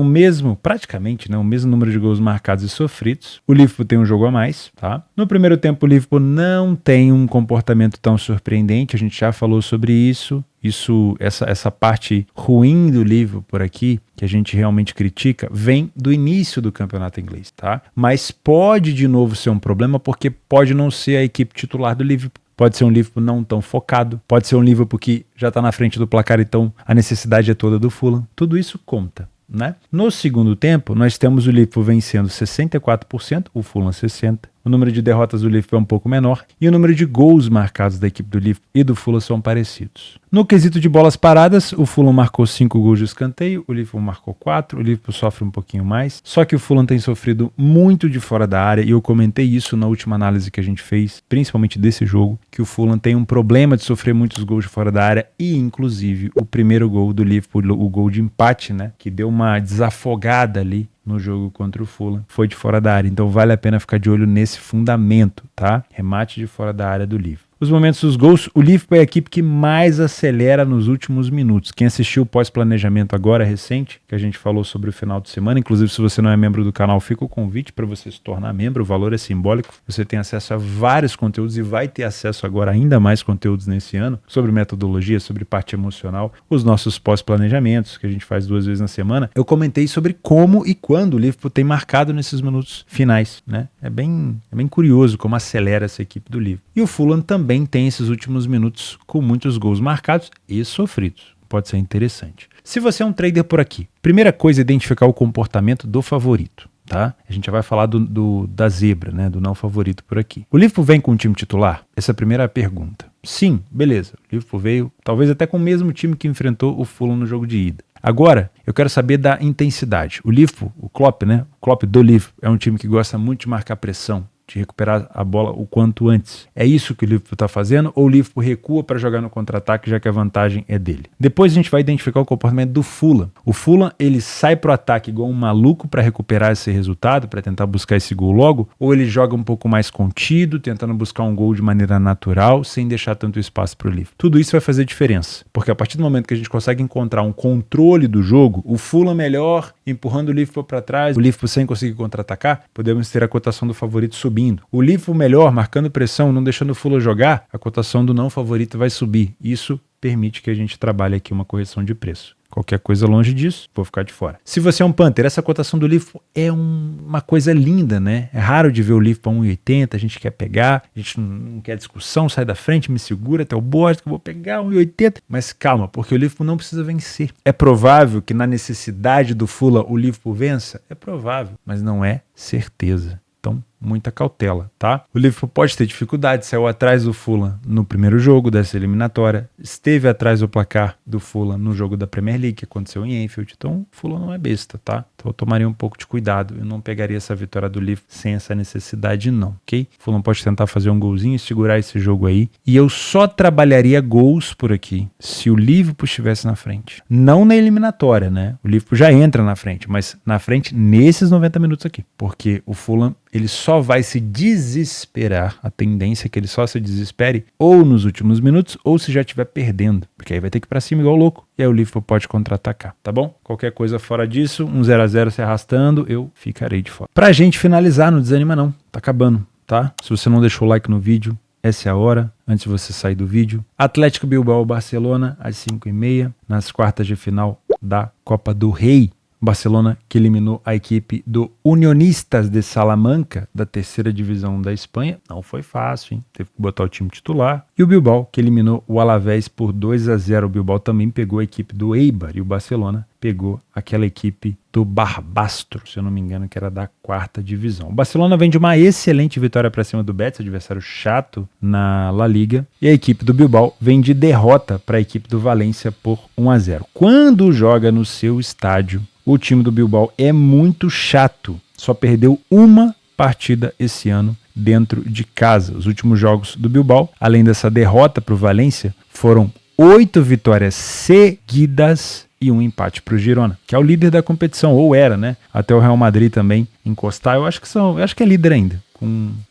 praticamente, o mesmo número de gols marcados e sofridos. O Liverpool tem um jogo a mais, tá? No primeiro tempo o Liverpool não tem um comportamento tão surpreendente, a gente já falou sobre isso. Essa parte ruim do Liverpool por aqui, que a gente realmente critica, vem do início do campeonato inglês, tá? Mas pode de novo ser um problema, porque pode não ser a equipe titular do Liverpool. Pode ser um Liverpool não tão focado, pode ser um Liverpool que já está na frente do placar, então a necessidade é toda do Fulham. Tudo isso conta, né? No segundo tempo, nós temos o Liverpool vencendo 64%, o Fulham 60%. O número de derrotas do Liverpool é um pouco menor e o número de gols marcados da equipe do Liverpool e do Fulham são parecidos. No quesito de bolas paradas, o Fulham marcou 5 gols de escanteio, o Liverpool marcou 4, o Liverpool sofre um pouquinho mais, só que o Fulham tem sofrido muito de fora da área e eu comentei isso na última análise que a gente fez, principalmente desse jogo, que o Fulham tem um problema de sofrer muitos gols de fora da área e inclusive o primeiro gol do Liverpool, o gol de empate, né, que deu uma desafogada ali no jogo contra o Fulham, foi de fora da área. Então vale a pena ficar de olho nesse fundamento, tá? Remate de fora da área do Liverpool. Os momentos dos gols, o Liverpool é a equipe que mais acelera nos últimos minutos. Quem assistiu o pós-planejamento agora recente, que a gente falou sobre o final de semana, inclusive se você não é membro do canal, fica o convite para você se tornar membro, o valor é simbólico, você tem acesso a vários conteúdos e vai ter acesso agora a ainda mais conteúdos nesse ano, sobre metodologia, sobre parte emocional, os nossos pós-planejamentos, que a gente faz 2 vezes na semana. Eu comentei sobre como e quando o Liverpool tem marcado nesses minutos finais, né? É bem curioso como acelera essa equipe do Liverpool. E o Fulham também tem esses últimos minutos com muitos gols marcados e sofridos. Pode ser interessante. Se você é um trader por aqui, primeira coisa é identificar o comportamento do favorito, tá? A gente já vai falar da zebra, né? Do não favorito por aqui. O Liverpool vem com o time titular? Essa é a primeira pergunta. Sim, beleza. O Liverpool veio, talvez até com o mesmo time que enfrentou o Fulham no jogo de ida. Agora, eu quero saber da intensidade. O Liverpool, o Klopp, né? O Klopp do Liverpool é um time que gosta muito de marcar pressão, de recuperar a bola o quanto antes. É isso que o Liverpool está fazendo ou o Liverpool recua para jogar no contra-ataque, já que a vantagem é dele? Depois a gente vai identificar o comportamento do Fulham. O Fulham, ele sai pro ataque igual um maluco para recuperar esse resultado, para tentar buscar esse gol logo, ou ele joga um pouco mais contido, tentando buscar um gol de maneira natural, sem deixar tanto espaço para o Liverpool. Tudo isso vai fazer diferença, porque a partir do momento que a gente consegue encontrar um controle do jogo, o Fulham melhor, empurrando o Liverpool para trás, o Liverpool sem conseguir contra-atacar, podemos ter a cotação do favorito subindo. O Liverpool melhor, marcando pressão, não deixando o Fulham jogar, a cotação do não favorito vai subir. Isso permite que a gente trabalhe aqui uma correção de preço. Qualquer coisa longe disso, vou ficar de fora. Se você é um Panther, essa cotação do Liverpool é uma coisa linda, né? É raro de ver o Liverpool a 1,80, a gente quer pegar, a gente não quer discussão, sai da frente, me segura até o board que eu vou pegar 1,80. Mas calma, porque o Liverpool não precisa vencer. É provável que na necessidade do Fulham o Liverpool vença? É provável, mas não é certeza. Então, muita cautela, tá? O Liverpool pode ter dificuldade, saiu atrás do Fulham no primeiro jogo dessa eliminatória, esteve atrás do placar do Fulham no jogo da Premier League, que aconteceu em Anfield, então o Fulham não é besta, tá? Então eu tomaria um pouco de cuidado, eu não pegaria essa vitória do Liverpool sem essa necessidade não, ok? O Fulham pode tentar fazer um golzinho e segurar esse jogo aí, e eu só trabalharia gols por aqui se o Liverpool estivesse na frente. Não na eliminatória, né? O Liverpool já entra na frente, mas na frente nesses 90 minutos aqui, porque o Fulham ele só vai se desesperar, a tendência é que ele só se desespere ou nos últimos minutos ou se já estiver perdendo, porque aí vai ter que ir pra cima igual louco e aí o Liverpool pode contra-atacar, tá bom? Qualquer coisa fora disso, 0-0 se arrastando, eu ficarei de fora. Pra gente finalizar, não desanima não, tá acabando, tá? Se você não deixou o like no vídeo, essa é a hora, antes de você sair do vídeo. Atlético Bilbao Barcelona, às 5h30, nas quartas de final da Copa do Rei. Barcelona que eliminou a equipe do Unionistas de Salamanca, da terceira divisão da Espanha. Não foi fácil, hein? Teve que botar o time titular. E o Bilbao que eliminou o Alavés por 2-0. O Bilbao também pegou a equipe do Eibar e o Barcelona pegou aquela equipe do Barbastro, se eu não me engano, que era da quarta divisão. O Barcelona vem de uma excelente vitória para cima do Betis, adversário chato na La Liga, e a equipe do Bilbao vem de derrota para a equipe do Valência por 1-0. Quando joga no seu estádio, o time do Bilbao é muito chato, só perdeu uma partida esse ano dentro de casa. Os últimos jogos do Bilbao, além dessa derrota para o Valência, foram 8 vitórias seguidas e um empate para o Girona, que é o líder da competição, ou era, né? Até o Real Madrid também encostar. Eu acho que é líder ainda.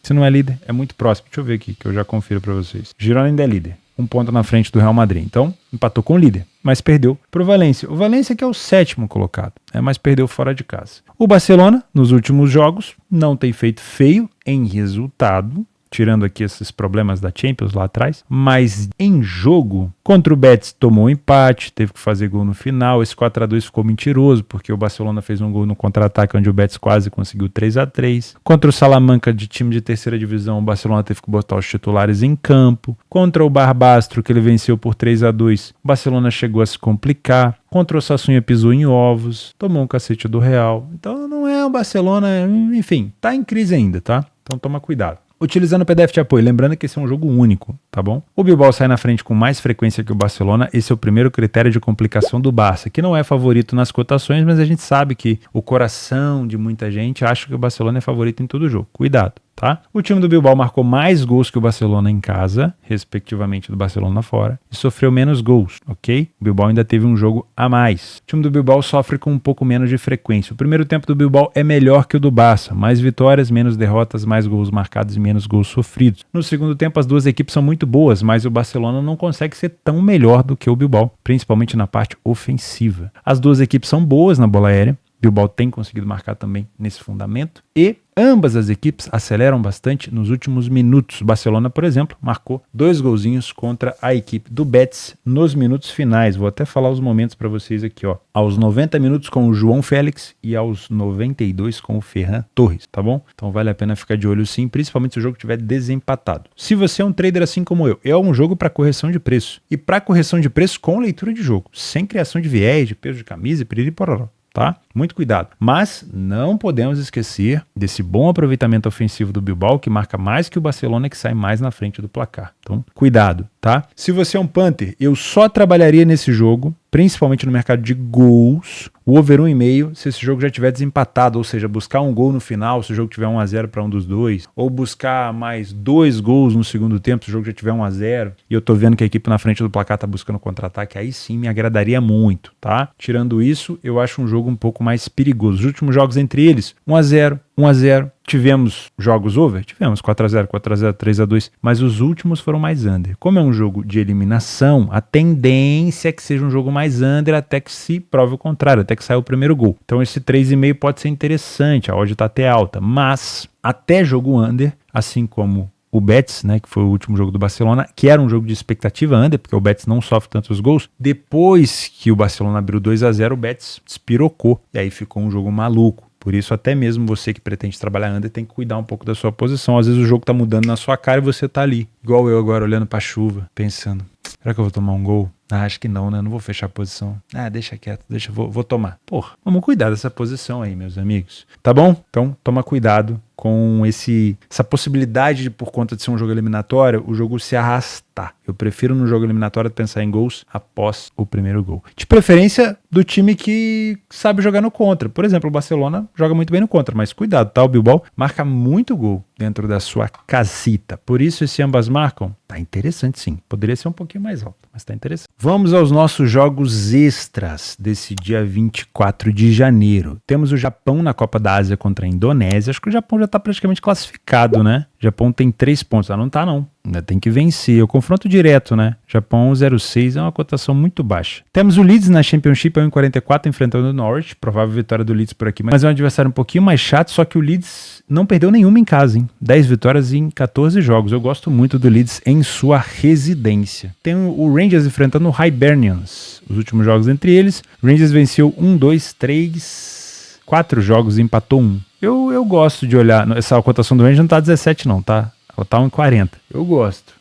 Se não é líder, é muito próximo. Deixa eu ver aqui, que eu já confiro para vocês. Girona ainda é líder. 1 ponto na frente do Real Madrid. Então, empatou com o líder, mas perdeu para o Valência. O Valência que é o 7º colocado, mas perdeu fora de casa. O Barcelona, nos últimos jogos, não tem feito feio em resultado, tirando aqui esses problemas da Champions lá atrás, mas em jogo, contra o Betis tomou um empate, teve que fazer gol no final, esse 4-2 ficou mentiroso, porque o Barcelona fez um gol no contra-ataque, onde o Betis quase conseguiu 3-3, contra o Salamanca, de time de terceira divisão, o Barcelona teve que botar os titulares em campo, contra o Barbastro, que ele venceu por 3-2, o Barcelona chegou a se complicar, contra o Sassuolo pisou em ovos, tomou um cacete do Real, então não é o Barcelona, enfim, tá em crise ainda, tá? Então toma cuidado. Utilizando o PDF de apoio, lembrando que esse é um jogo único, tá bom? O Bilbao sai na frente com mais frequência que o Barcelona, esse é o primeiro critério de complicação do Barça, que não é favorito nas cotações, mas a gente sabe que o coração de muita gente acha que o Barcelona é favorito em todo o jogo. Cuidado, tá? O time do Bilbao marcou mais gols que o Barcelona em casa, respectivamente do Barcelona fora, e sofreu menos gols, ok? O Bilbao ainda teve um jogo a mais. O time do Bilbao sofre com um pouco menos de frequência. O primeiro tempo do Bilbao é melhor que o do Barça, mais vitórias, menos derrotas, mais gols marcados e menos gols sofridos. No segundo tempo, as duas equipes são muito muito boas, mas o Barcelona não consegue ser tão melhor do que o Bilbao, principalmente na parte ofensiva. As duas equipes são boas na bola aérea, Bilbao tem conseguido marcar também nesse fundamento, e ambas as equipes aceleram bastante nos últimos minutos. O Barcelona, por exemplo, marcou 2 golzinhos contra a equipe do Betis nos minutos finais. Vou até falar os momentos para vocês aqui, ó. Aos 90 minutos com o João Félix e aos 92 com o Ferran Torres, tá bom? Então vale a pena ficar de olho sim, principalmente se o jogo estiver desempatado. Se você é um trader assim como eu, é um jogo para correção de preço. E para correção de preço com leitura de jogo, sem criação de viés, de peso de camisa e piriri pororó. Tá? Muito cuidado. Mas não podemos esquecer desse bom aproveitamento ofensivo do Bilbao, que marca mais que o Barcelona, que sai mais na frente do placar. Então, cuidado, tá? Se você é um punter, eu só trabalharia nesse jogo, principalmente no mercado de gols, o over 1,5, se esse jogo já estiver desempatado, ou seja, buscar um gol no final, se o jogo tiver 1-0 para um dos dois, ou buscar mais 2 gols no segundo tempo, se o jogo já tiver 1-0, e eu tô vendo que a equipe na frente do placar tá buscando contra-ataque, aí sim me agradaria muito, tá? Tirando isso, eu acho um jogo um pouco mais perigoso. Os últimos jogos entre eles, 1-0, 1-0, tivemos jogos over? Tivemos 4-0, 4-0, 3-2, mas os últimos foram mais under. Como é um jogo de eliminação, a tendência é que seja um jogo mais under até que se prove o contrário, até que saia o primeiro gol. Então esse 3,5 pode ser interessante, a odd tá até alta, mas até jogo under, assim como o Betis, né, que foi o último jogo do Barcelona, que era um jogo de expectativa under, porque o Betis não sofre tantos gols. Depois que o Barcelona abriu 2-0, o Betis despirocou, e aí ficou um jogo maluco. Por isso, até mesmo você que pretende trabalhar under tem que cuidar um pouco da sua posição. Às vezes o jogo tá mudando na sua cara e você tá ali, igual eu agora, olhando pra chuva, pensando, será que eu vou tomar um gol? Ah, acho que não, né? Não vou fechar a posição. Ah, deixa quieto, vou tomar. Porra, vamos cuidar dessa posição aí, meus amigos. Tá bom? Então, toma cuidado com essa possibilidade de, por conta de ser um jogo eliminatório, o jogo se arrastar. Eu prefiro no jogo eliminatório pensar em gols após o primeiro gol. De preferência do time que sabe jogar no contra. Por exemplo, o Barcelona joga muito bem no contra, mas cuidado, tá? O Bilbao marca muito gol dentro da sua casita. Por isso, se ambas marcam, tá interessante sim. Poderia ser um pouquinho mais alto, mas tá interessante. Vamos aos nossos jogos extras desse dia 24 de janeiro. Temos o Japão na Copa da Ásia contra a Indonésia. Acho que o Japão já tá praticamente classificado, né? O Japão tem 3 pontos. Ah, não tá não. Ainda tem que vencer. O confronto direto, né? Japão 1,06 é uma cotação muito baixa. Temos o Leeds na Championship 1,44 enfrentando o Norwich. Provável vitória do Leeds por aqui, mas é um adversário um pouquinho mais chato, só que o Leeds não perdeu nenhuma em casa, hein? 10 vitórias em 14 jogos. Eu gosto muito do Leeds em sua residência. Tem o Rangers enfrentando o Hibernians. Os últimos jogos entre eles, o Rangers venceu 1, 2, 3, 4 jogos e empatou 1. Eu gosto de olhar, essa cotação do Rangers não tá 17 não, tá? Ela tá 1,40. Eu gosto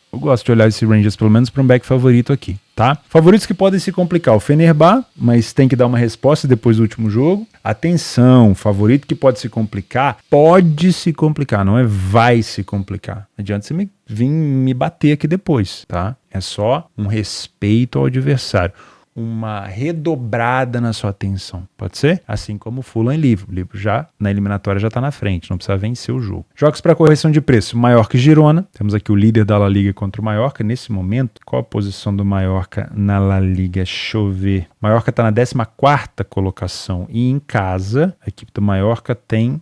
de olhar esse Rangers, pelo menos para um back favorito aqui, tá? Favoritos que podem se complicar. O Fenerbahçe, mas tem que dar uma resposta depois do último jogo. Atenção, favorito que pode se complicar, não é vai se complicar. Não adianta você vir me bater aqui depois, tá? É só um respeito ao adversário. Uma redobrada na sua atenção, pode ser? Assim como o Fulham e Liverpool. O Liverpool já na eliminatória já está na frente, não precisa vencer o jogo. Jogos para correção de preço, Mallorca e Girona. Temos aqui o líder da La Liga contra o Mallorca. Nesse momento, qual a posição do Mallorca na La Liga? Deixa eu ver. Mallorca está na 14ª colocação e em casa, a equipe do Mallorca tem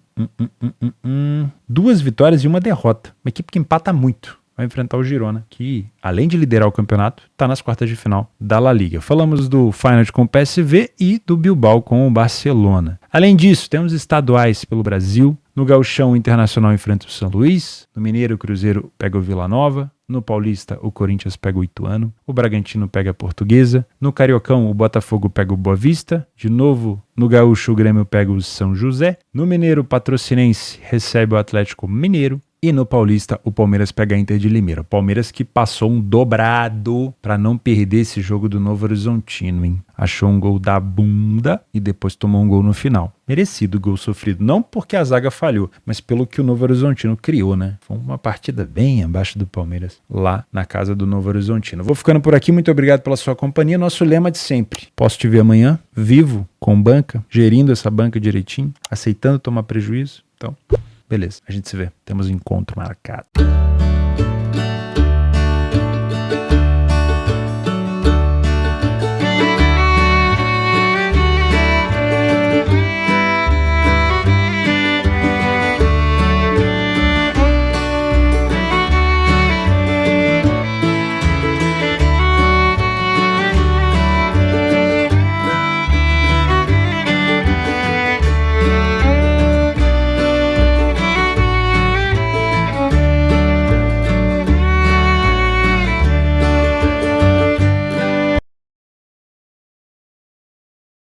2 vitórias e 1 derrota. Uma equipe que empata muito. Vai enfrentar o Girona, que, além de liderar o campeonato, está nas quartas de final da La Liga. Falamos do Feyenoord com o PSV e do Bilbao com o Barcelona. Além disso, temos estaduais pelo Brasil. No Gauchão, o Internacional enfrenta o São Luís. No Mineiro, o Cruzeiro pega o Vila Nova. No Paulista, o Corinthians pega o Ituano. O Bragantino pega a Portuguesa. No Cariocão, o Botafogo pega o Boa Vista. De novo, no Gaúcho, o Grêmio pega o São José. No Mineiro, o Patrocinense recebe o Atlético Mineiro. E no Paulista, o Palmeiras pega a Inter de Limeira. O Palmeiras que passou um dobrado para não perder esse jogo do Novo Horizontino, hein? Achou um gol da bunda e depois tomou um gol no final. Merecido gol sofrido. Não porque a zaga falhou, mas pelo que o Novo Horizontino criou, né? Foi uma partida bem abaixo do Palmeiras, lá na casa do Novo Horizontino. Vou ficando por aqui. Muito obrigado pela sua companhia. Nosso lema de sempre. Posso te ver amanhã, vivo, com banca, gerindo essa banca direitinho, aceitando tomar prejuízo. Então... beleza, a gente se vê. Temos um encontro marcado.